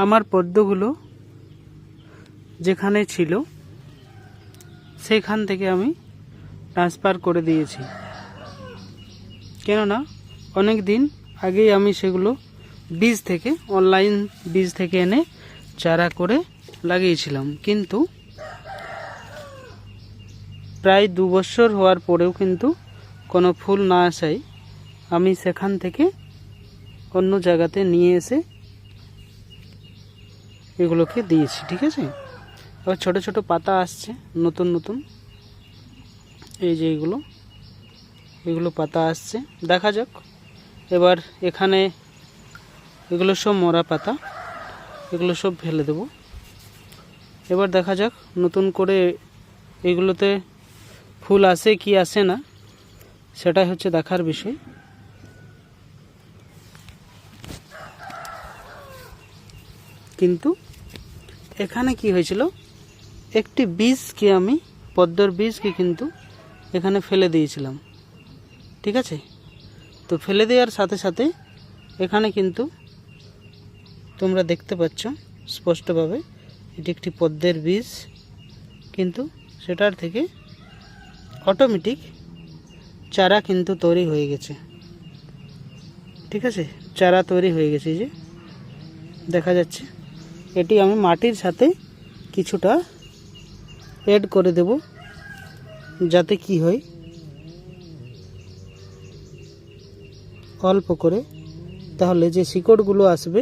আমার পদ্মগুলো যেখানে ছিল সেখান থেকে আমি ট্রান্সফার করে দিয়েছি, কেননা অনেক দিন আগেই আমি সেগুলো বীজ থেকে অনলাইন বীজ থেকে এনে চারা করে লাগিয়েছিলাম, কিন্তু প্রায় 2 বছর হওয়ার পরেও কিন্তু কোনো ফুল না আসায় আমি সেখান থেকে অন্য জায়গাতে নিয়ে এসে এগুলোকে দিয়েছি। ঠিক আছে, আবার ছোট ছোট পাতা আসছে নতুন নতুন, এই যে এগুলো পাতা আসছে, দেখা যাক। এবার এখানে এগুলো সব মরা পাতা, এগুলো সব ফেলে দেব। এবার দেখা যাক নতুন করে এগুলোতে ফুল আসে কি আসে না, সেটাই হচ্ছে দেখার বিষয়। কিন্তু এখানে কি হয়েছিল, একটি বীজকে আমি পদ্মর বীজকে কিন্তু এখানে ফেলে দিয়েছিলাম। ঠিক আছে, তো ফেলে দেওয়ার সাথে সাথে এখানে কিন্তু তোমরা দেখতে পাচ্ছ স্পষ্টভাবে এটি একটি পদ্মের বীজ, কিন্তু সেটার থেকে অটোমেটিক চারা কিন্তু তৈরি হয়ে গেছে। ঠিক আছে, চারা তৈরি হয়ে গেছে, যে দেখা যাচ্ছে। এটি আমি মাটির সাথে কিছুটা এড করে দেব, যাতে কি হয় অল্প করে, তাহলে যে শিকড়গুলো আসবে,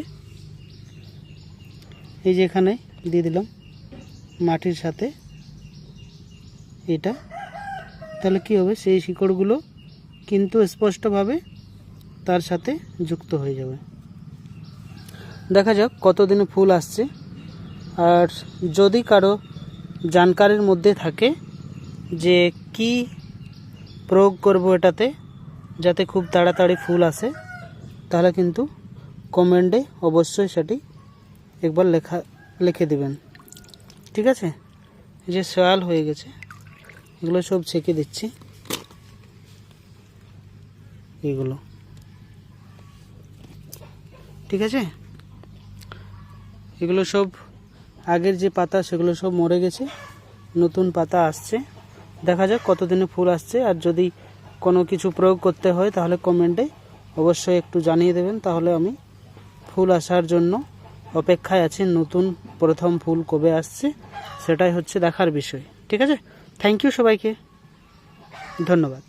এই যে এখানে দিয়ে দিলাম মাটির সাথে এটা, তাহলে কি হবে, সেই শিকড়গুলো কিন্তু স্পষ্টভাবে তার সাথে যুক্ত হয়ে যাবে। দেখা যাক কতদিনে ফুল আসছে। আর যদি কারো জানকারির মধ্যে থাকে যে কি প্রয়োগ করব এটাতে যাতে খুব তাড়াতাড়ি ফুল আসে, তাহলে কিন্তু কমেন্টে অবশ্যই সেটি একবার লিখে দিবেন। ঠিক আছে, এই যে শেয়াল হয়ে গেছে, এগুলো সব ছেঁকে দিচ্ছি। এগুলো ঠিক আছে, এগুলো সব আগের যে পাতা সেগুলো সব মরে গেছে, নতুন পাতা আসছে। দেখা যাক কতদিনে ফুল আসছে। আর যদি কোনো কিছু প্রয়োগ করতে হয় তাহলে কমেন্টে অবশ্যই একটু জানিয়ে দেবেন, তাহলে আমি ফুল আসার জন্য অপেক্ষায় আছি। নতুন প্রথম ফুল কবে আসছে সেটাই হচ্ছে দেখার বিষয়। ঠিক আছে, থ্যাংক ইউ সবাইকে, ধন্যবাদ।